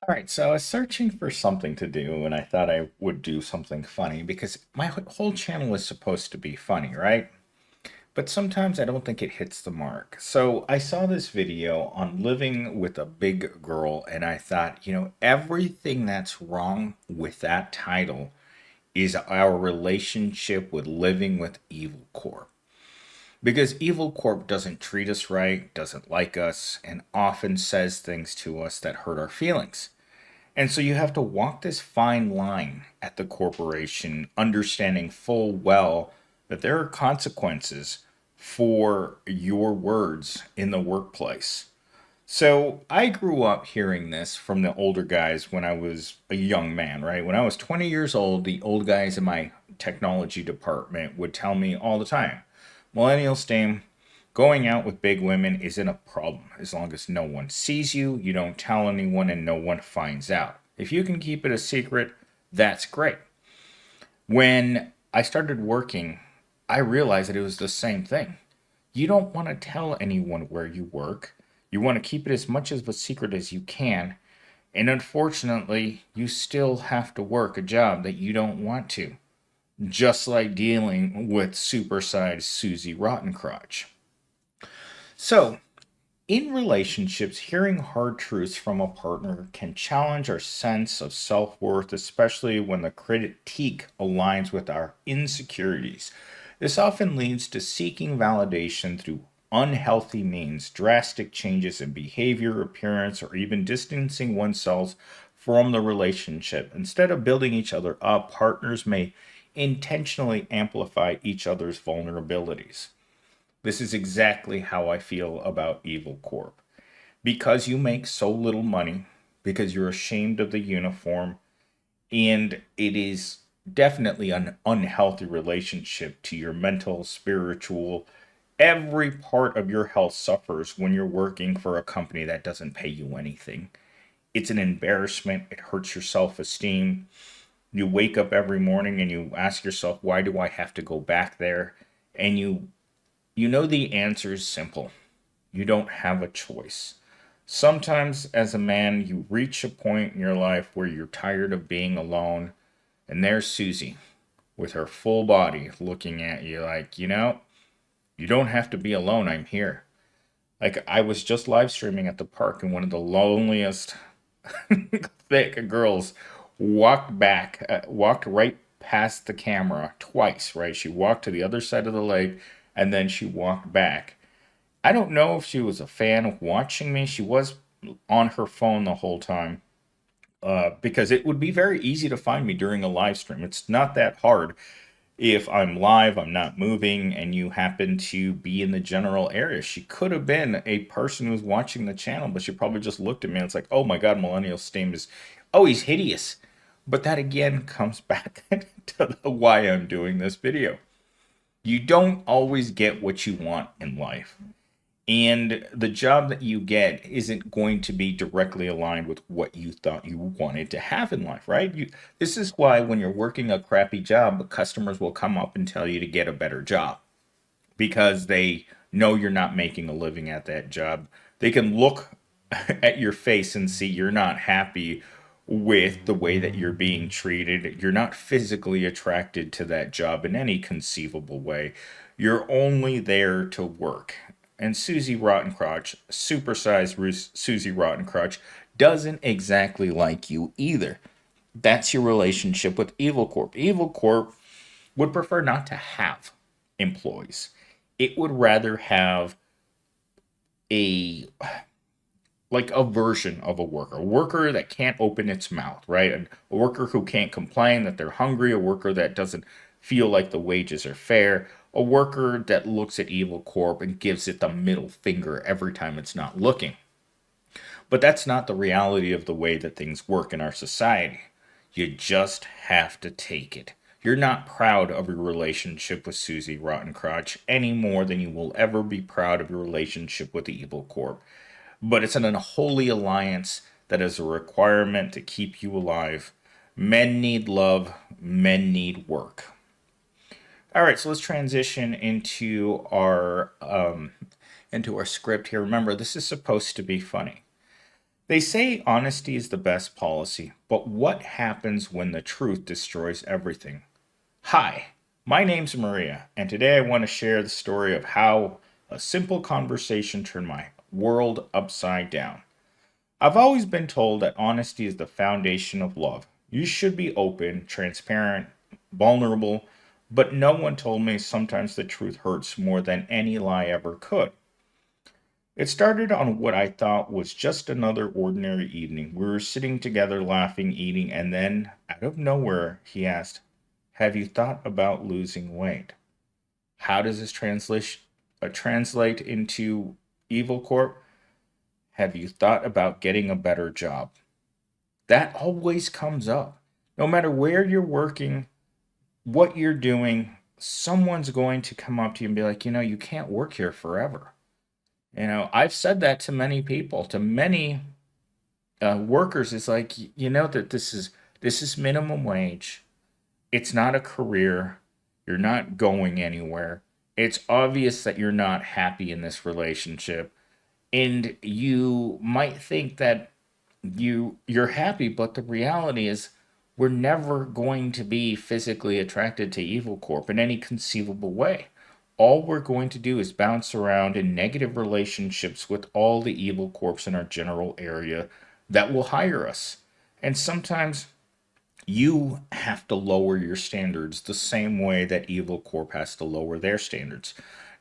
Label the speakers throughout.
Speaker 1: All right, so I was searching for something to do, and I thought I would do something funny because my whole channel is supposed to be funny, right? But sometimes I don't think it hits the mark. So I saw this video on living with a big girl, and I thought, everything that's wrong with that title is our relationship with living with Evil Corp. Because Evil Corp doesn't treat us right, doesn't like us, and often says things to us that hurt our feelings. And so you have to walk this fine line at the corporation, understanding full well that there are consequences for your words in the workplace. So I grew up hearing this from the older guys when I was a young man, right? When I was 20 years old, the old guys in my technology department would tell me all the time, Millennial Steam, going out with big women isn't a problem as long as no one sees you, you don't tell anyone, and no one finds out. If you can keep it a secret, that's great. When I started working, I realized that it was the same thing. You don't want to tell anyone where you work. You want to keep it as much of a secret as you can. And unfortunately, you still have to work a job that you don't want to. Just like dealing with supersized Susie Rottencrotch. So, in relationships, hearing hard truths from a partner can challenge our sense of self worth, especially when the critique aligns with our insecurities. This often leads to seeking validation through unhealthy means, drastic changes in behavior, appearance, or even distancing oneself from the relationship. Instead of building each other up, partners may intentionally amplify each other's vulnerabilities. This is exactly how I feel about Evil Corp. Because you make so little money, because you're ashamed of the uniform, and it is definitely an unhealthy relationship to your mental, spiritual, every part of your health suffers when you're working for a company that doesn't pay you anything. It's an embarrassment. It hurts your self esteem. You wake up every morning and you ask yourself, why do I have to go back there? And you know the answer is simple. You don't have a choice. Sometimes, as a man, you reach a point in your life where you're tired of being alone, and there's Susie with her full body looking at you like, you don't have to be alone. I'm here. Like, I was just live streaming at the park, and one of the loneliest, thick girls walked right past the camera twice, right? She walked to the other side of the lake, and then she walked back. I don't know if she was a fan of watching me. She was on her phone the whole time because it would be very easy to find me during a live stream. It's not that hard. If I'm live, I'm not moving, and you happen to be in the general area. She could have been a person who's watching the channel, but she probably just looked at me and it's like, oh my God, Millennial Steam is, oh, he's hideous. But that again comes back to why I'm doing this video. You don't always get what you want in life. And the job that you get isn't going to be directly aligned with what you thought you wanted to have in life, right? This is why when you're working a crappy job, the customers will come up and tell you to get a better job because they know you're not making a living at that job. They can look at your face and see you're not happy with the way that you're being treated. You're not physically attracted to that job in any conceivable way. You're only there to work. And Susie Rottencrotch, supersized Susie Rottencrotch, doesn't exactly like you either. That's your relationship with Evil Corp. Evil Corp would prefer not to have employees. It would rather have a like a version of a worker that can't open its mouth, right? A worker who can't complain that they're hungry, a worker that doesn't feel like the wages are fair, a worker that looks at Evil Corp and gives it the middle finger every time it's not looking. But that's not the reality of the way that things work in our society. You just have to take it. You're not proud of your relationship with Susie Rottencrotch any more than you will ever be proud of your relationship with the Evil Corp. But it's an unholy alliance that is a requirement to keep you alive. Men need love, men need work. All right, so let's transition into our script here. Remember, this is supposed to be funny. They say honesty is the best policy, but what happens when the truth destroys everything? Hi, my name's Maria, and today I want to share the story of how a simple conversation turned my world upside down. I've always been told that honesty is the foundation of love. You should be open, transparent, vulnerable, but no one told me sometimes the truth hurts more than any lie ever could. It started on what I thought was just another ordinary evening. We were sitting together, laughing, eating, and then, out of nowhere, he asked, "Have you thought about losing weight?" How does this translate into Evil Corp? Have you thought about getting a better job? That always comes up. No matter where you're working, what you're doing, someone's going to come up to you and be like, you can't work here forever. I've said that to many people, to many workers. It's like, that this is minimum wage. It's not a career. You're not going anywhere. It's obvious that you're not happy in this relationship, and you might think that you're happy, but the reality is we're never going to be physically attracted to Evil Corp in any conceivable way. All we're going to do is bounce around in negative relationships with all the Evil Corps in our general area that will hire us. And sometimes you have to lower your standards the same way that Evil Corp has to lower their standards.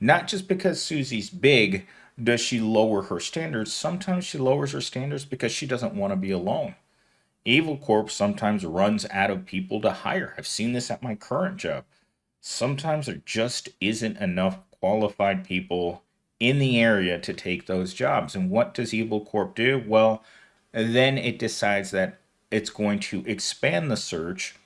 Speaker 1: Not just because Susie's big does she lower her standards. Sometimes she lowers her standards because she doesn't want to be alone. Evil Corp sometimes runs out of people to hire. I've seen this at my current job. Sometimes there just isn't enough qualified people in the area to take those jobs. And what does Evil Corp do? Well, then it decides that it's going to expand the search,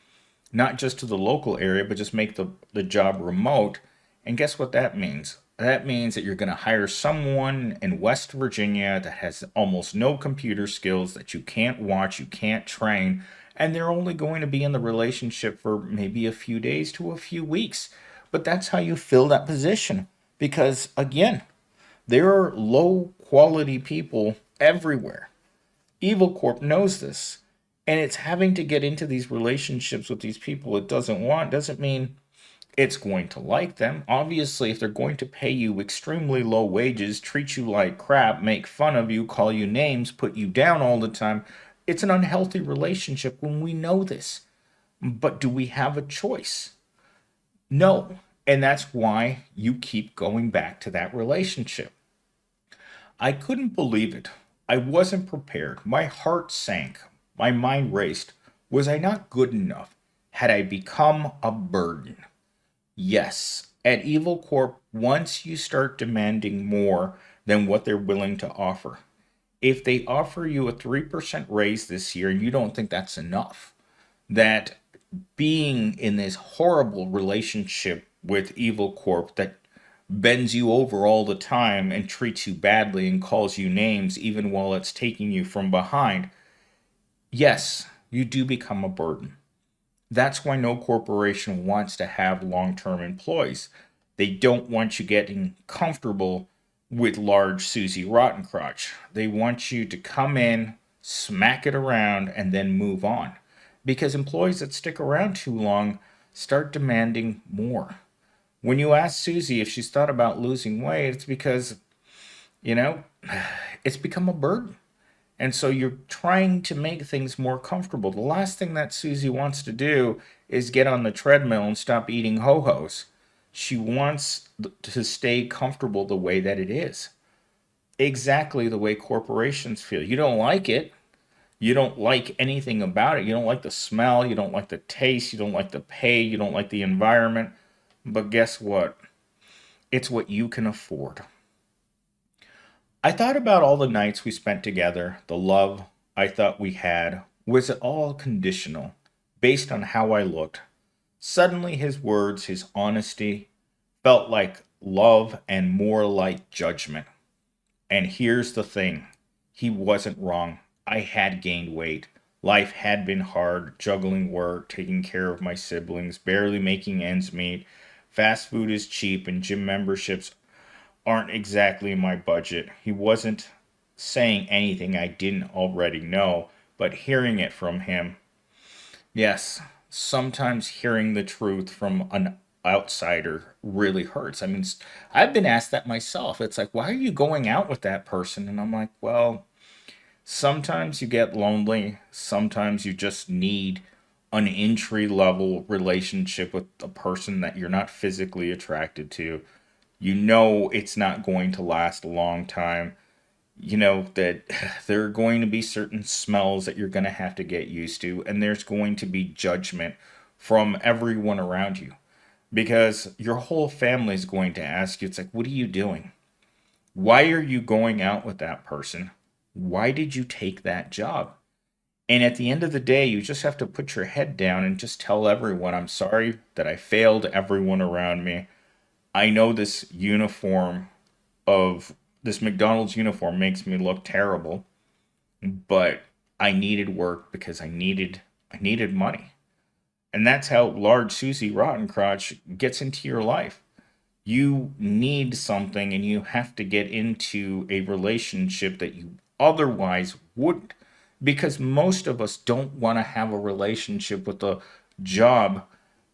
Speaker 1: not just to the local area, but just make the job remote. And guess what that means? That means that you're going to hire someone in West Virginia that has almost no computer skills, that you can't watch, you can't train, and they're only going to be in the relationship for maybe a few days to a few weeks. But that's how you fill that position. Because, again, there are low quality people everywhere. Evil Corp knows this. And it's having to get into these relationships with these people it doesn't want doesn't mean it's going to like them. Obviously, if they're going to pay you extremely low wages, treat you like crap, make fun of you, call you names, put you down all the time, it's an unhealthy relationship when we know this. But do we have a choice? No. And that's why you keep going back to that relationship. I couldn't believe it. I wasn't prepared. My heart sank. My mind raced. Was I not good enough? Had I become a burden? Yes. At Evil Corp, once you start demanding more than what they're willing to offer, if they offer you a 3% raise this year and you don't think that's enough, that being in this horrible relationship with Evil Corp that bends you over all the time and treats you badly and calls you names even while it's taking you from behind, yes, you do become a burden. That's why no corporation wants to have long term employees. They don't want you getting comfortable with large Susie Rottencrotch. They want you to come in, smack it around, and then move on. Because employees that stick around too long start demanding more. When you ask Susie if she's thought about losing weight, it's because, you know, it's become a burden. And so you're trying to make things more comfortable. The last thing that Susie wants to do is get on the treadmill and stop eating ho hos. She wants to stay comfortable the way that it is. Exactly the way corporations feel. You don't like it. You don't like anything about it. You don't like the smell. You don't like the taste. You don't like the pay. You don't like the environment. But guess what? It's what you can afford. I thought about all the nights we spent together, the love I thought we had. Was it all conditional, based on how I looked? Suddenly, his words, his honesty, felt like love and more like judgment. And here's the thing, he wasn't wrong. I had gained weight. Life had been hard, juggling work, taking care of my siblings, barely making ends meet. Fast food is cheap, and gym memberships aren't exactly my budget. He wasn't. saying anything I didn't already know, but hearing it from him. Yes, sometimes hearing the truth from an outsider really hurts. I mean, I've been asked that myself. It's like, why are you going out with that person? And I'm like, well, sometimes you get lonely. Sometimes you just need an entry level relationship with a person that you're not physically attracted to. You know it's not going to last a long time. You know that there are going to be certain smells that you're going to have to get used to, and there's going to be judgment from everyone around you because your whole family is going to ask you, it's like, what are you doing? Why are you going out with that person? Why did you take that job? And at the end of the day, you just have to put your head down and just tell everyone, I'm sorry that I failed everyone around me. I know this McDonald's uniform makes me look terrible, but I needed work because I needed money. And that's how large Susie Rottencrotch gets into your life. You need something and you have to get into a relationship that you otherwise wouldn't. Because most of us don't want to have a relationship with a job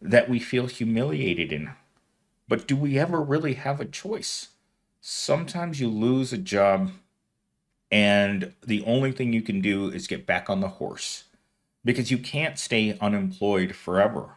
Speaker 1: that we feel humiliated in. But do we ever really have a choice? Sometimes you lose a job and the only thing you can do is get back on the horse because you can't stay unemployed forever.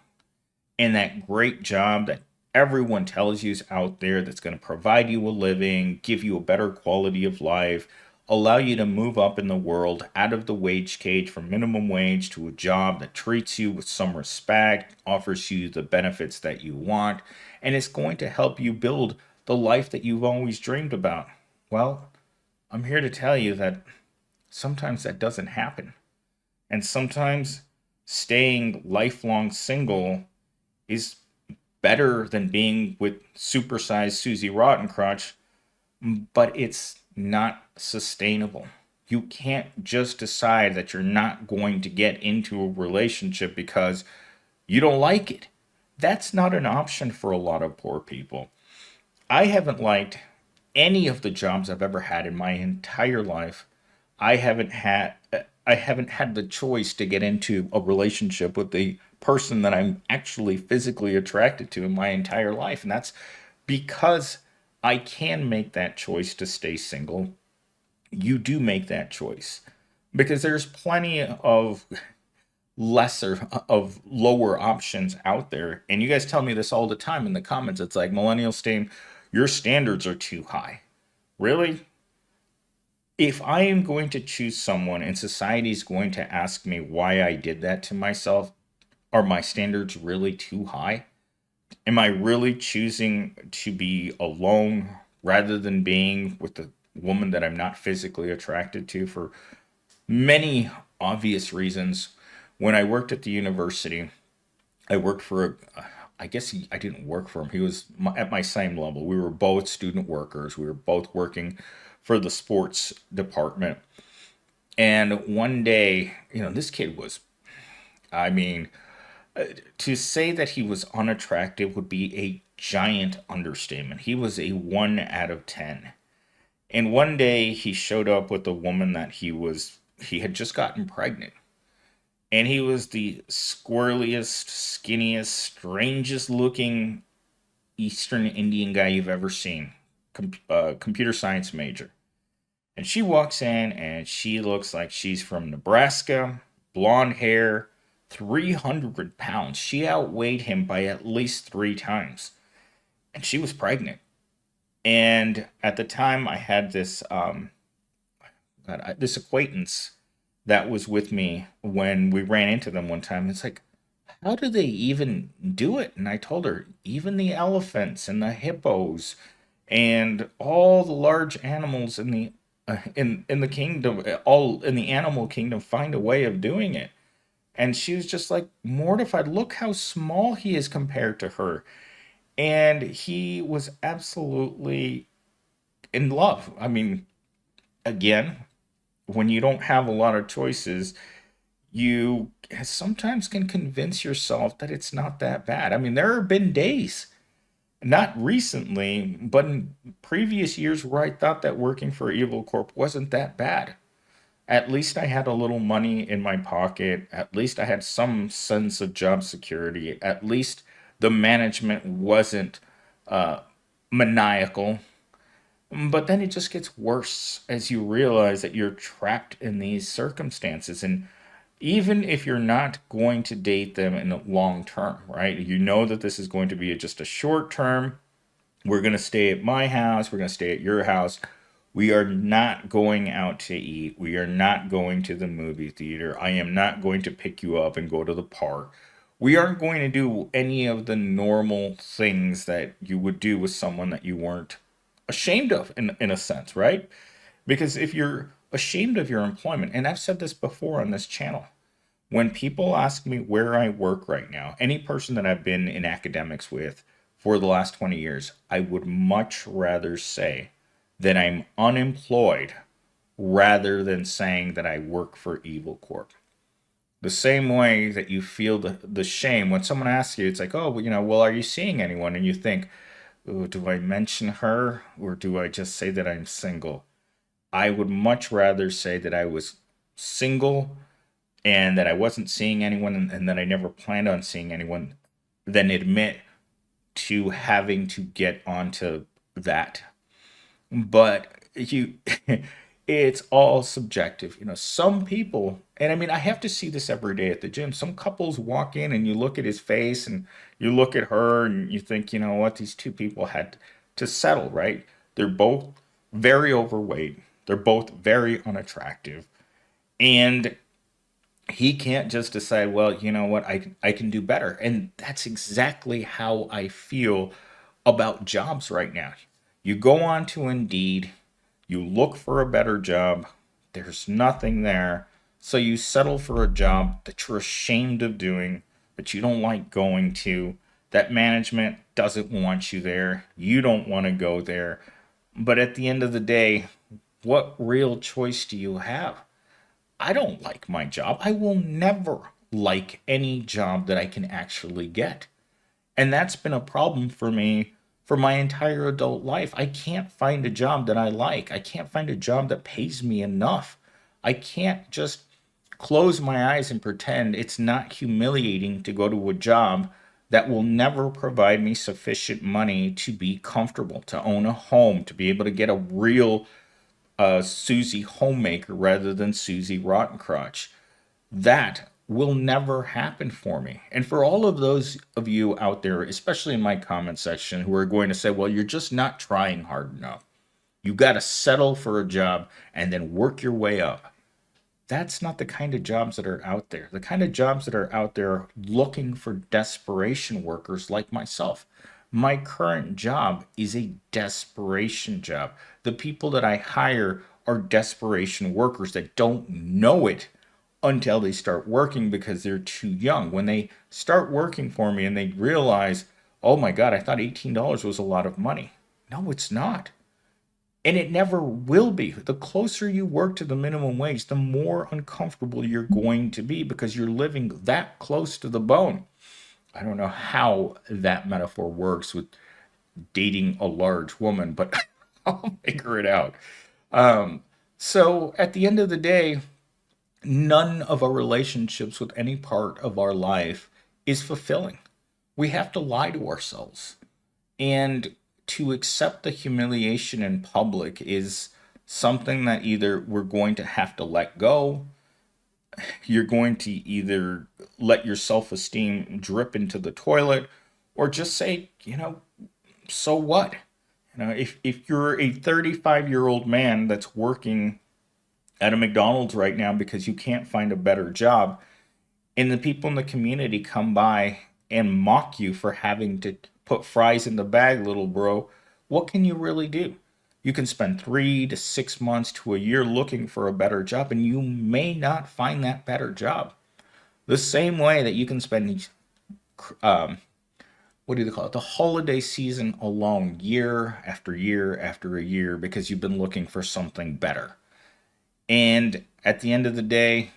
Speaker 1: And that great job that everyone tells you is out there that's going to provide you a living, give you a better quality of life, allow you to move up in the world out of the wage cage from minimum wage to a job that treats you with some respect, offers you the benefits that you want, and it's going to help you build the life that you've always dreamed about. Well, I'm here to tell you that sometimes that doesn't happen. And sometimes staying lifelong single is better than being with supersized Susie Rottencrotch, but it's not sustainable. You can't just decide that you're not going to get into a relationship because you don't like it. That's not an option for a lot of poor people. I haven't liked any of the jobs I've ever had in my entire life. I haven't had I haven't had the choice to get into a relationship with the person that I'm actually physically attracted to in my entire life. And that's because I can make that choice to stay single. You do make that choice because there's plenty of lower options out there. And you guys tell me this all the time in the comments. It's like, Millennial Stain, your standards are too high. Really? If I am going to choose someone and society is going to ask me why I did that to myself, are my standards really too high? Am I really choosing to be alone rather than being with the woman that I'm not physically attracted to for many obvious reasons? When I worked at the university, I worked for I guess I didn't work for him. He was at my same level. We were both student workers. We were both working for the sports department. And one day, this kid was, I mean, to say that he was unattractive would be a giant understatement. He was a 1 out of 10. And one day he showed up with a woman that he had just gotten pregnant. And he was the squirreliest, skinniest, strangest looking Eastern Indian guy you've ever seen. Computer science major. And she walks in and she looks like she's from Nebraska, blonde hair, 300 pounds. She outweighed him by at least 3 times. And she was pregnant. And at the time, I had this acquaintance that was with me when we ran into them one time. It's like, how do they even do it? And I told her, even the elephants and the hippos and all the large animals in the kingdom, all in the animal kingdom, find a way of doing it. And she was just like mortified. Look how small he is compared to her. And he was absolutely in love. I mean, again, when you don't have a lot of choices, you sometimes can convince yourself that it's not that bad. I mean, there have been days. Not recently, but in previous years where I thought that working for Evil Corp wasn't that bad. At least I had a little money in my pocket. At least I had some sense of job security. At least the management wasn't uh, maniacal. But then it just gets worse as you realize that you're trapped in these circumstances. And even if you're not going to date them in the long term, right? You know that this is going to be just a short term. We're going to stay at my house. We're going to stay at your house. We are not going out to eat. We are not going to the movie theater. I am not going to pick you up and go to the park. We aren't going to do any of the normal things that you would do with someone that you weren't ashamed of, in a sense, right? Because if you're ashamed of your employment, and I've said this before on this channel, when people ask me where I work right now, any person that I've been in academics with for the last 20 years, I would much rather say that I'm unemployed rather than saying that I work for Evil Corp. The same way that you feel the shame when someone asks you, it's like, oh, well, well, are you seeing anyone? And you think, oh, do I mention her or do I just say that I'm single? I would much rather say that I was single and that I wasn't seeing anyone and that I never planned on seeing anyone than admit to having to get onto that. But it's all subjective. Some people, and I mean, I have to see this every day at the gym. Some couples walk in and you look at his face and you look at her and you think, you know what, these two people had to settle, right? They're both very overweight, they're both very unattractive. And he can't just decide, well, you know what, I can do better. And that's exactly how I feel about jobs right now. You go on to Indeed, you look for a better job, there's nothing there. So you settle for a job that you're ashamed of doing, that you don't like going to, that management doesn't want you there, you don't want to go there. But at the end of the day, what real choice do you have? I don't like my job. I will never like any job that I can actually get. And that's been a problem for me for my entire adult life. I can't find a job that I like. I can't find a job that pays me enough. I can't just close my eyes and pretend it's not humiliating to go to a job that will never provide me sufficient money to be comfortable, to own a home, to be able to get a real Susie Homemaker rather than Susie Rottencrotch. That will never happen for me. And for all of those of you out there, especially in my comment section, who are going to say, well, you're just not trying hard enough. You got to settle for a job and then work your way up. That's not the kind of jobs that are out there. The kind of jobs that are out there are looking for desperation workers like myself. My current job is a desperation job. The people that I hire are desperation workers that don't know it until they start working because they're too young. When they start working for me and they realize, oh my God, I thought $18 was a lot of money. No, it's not. And it never will be. The closer you work to the minimum wage, the more uncomfortable you're going to be because you're living that close to the bone. I don't know how that metaphor works with dating a large woman, but I'll figure it out. Um, so at the end of the day, none of our relationships with any part of our life is fulfilling. We have to lie to ourselves. And to accept the humiliation in public is something that either we're going to have to let go, you're going to either let your self esteem drip into the toilet, or just say, so what? If you're a 35-year-old man that's working at a McDonald's right now because you can't find a better job, and the people in the community come by and mock you for having to put fries in the bag, little bro, what can you really do? You can spend 3 to 6 months to a year looking for a better job, and you may not find that better job. The same way that you can spend, um, what do they call it, the holiday season alone, year after year after a year, because you've been looking for something better. And at the end of the day,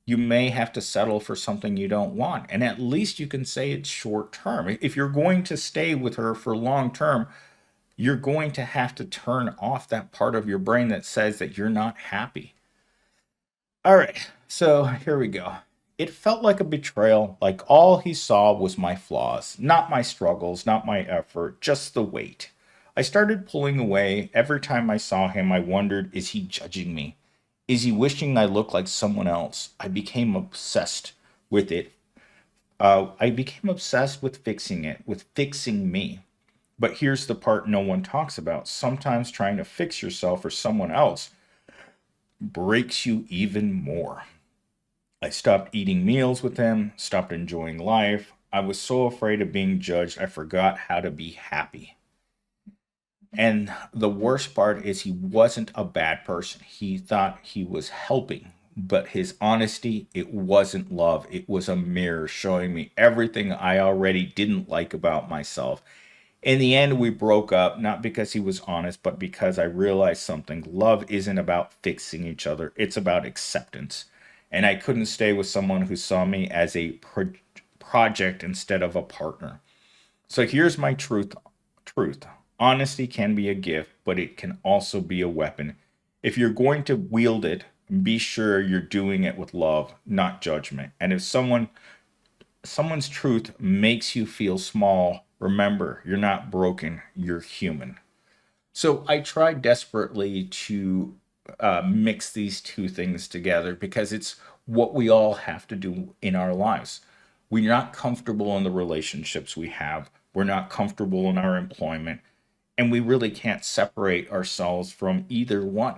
Speaker 1: You may have to settle for something you don't want. And at least you can say it's short term. If you're going to stay with her for long term, you're going to have to turn off that part of your brain that says that you're not happy. All right, so here we go. It felt like a betrayal, like all he saw was my flaws, not my struggles, not my effort, just the weight. I started pulling away. Every time I saw him, I wondered, is he judging me? Is he wishing I looked like someone else? I became obsessed with it. I became obsessed with fixing it, with fixing me. But here's the part no one talks about. Sometimes trying to fix yourself or someone else breaks you even more. I stopped eating meals with him, stopped enjoying life. I was so afraid of being judged, I forgot how to be happy. And the worst part is he wasn't a bad person. He thought he was helping, but his honesty, it wasn't love. It was a mirror showing me everything I already didn't like about myself. In the end, we broke up, not because he was honest, but because I realized something. Love isn't about fixing each other, it's about acceptance. And I couldn't stay with someone who saw me as a project instead of a partner. So here's my truth. Honesty can be a gift, but it can also be a weapon. If you're going to wield it, be sure you're doing it with love, not judgment. And if someone's truth makes you feel small, remember, you're not broken, you're human. So I try desperately to mix these two things together because it's what we all have to do in our lives. We're not comfortable in the relationships we have, we're not comfortable in our employment, and we really can't separate ourselves from either one.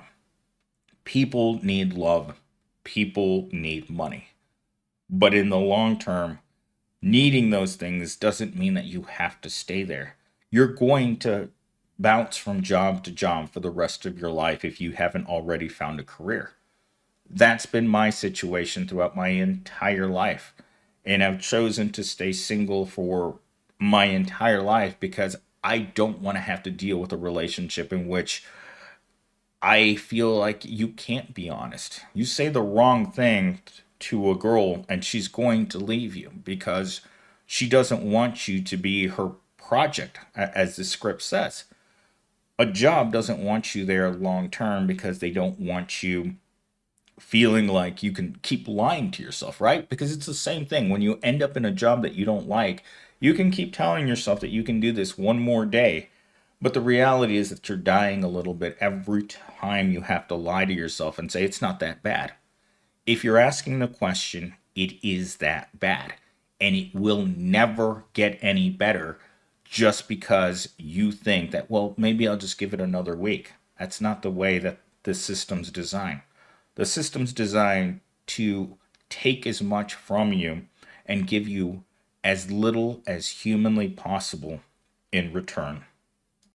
Speaker 1: People need love, people need money. But in the long term, needing those things doesn't mean that you have to stay there. You're going to bounce from job to job for the rest of your life if you haven't already found a career. That's been my situation throughout my entire life. And I've chosen to stay single for my entire life because I don't want to have to deal with a relationship in which I feel like you can't be honest. You say the wrong thing to a girl and she's going to leave you because she doesn't want you to be her project, as the script says. A job doesn't want you there long term because they don't want you feeling like you can keep lying to yourself, right? Because it's the same thing. When you end up in a job that you don't like, you can keep telling yourself that you can do this one more day. But the reality is that you're dying a little bit every time you have to lie to yourself and say it's not that bad. If you're asking the question, it is that bad. And it will never get any better just because you think that, well, maybe I'll just give it another week. That's not the way that the system's designed. The system's designed to take as much from you and give you as little as humanly possible in return.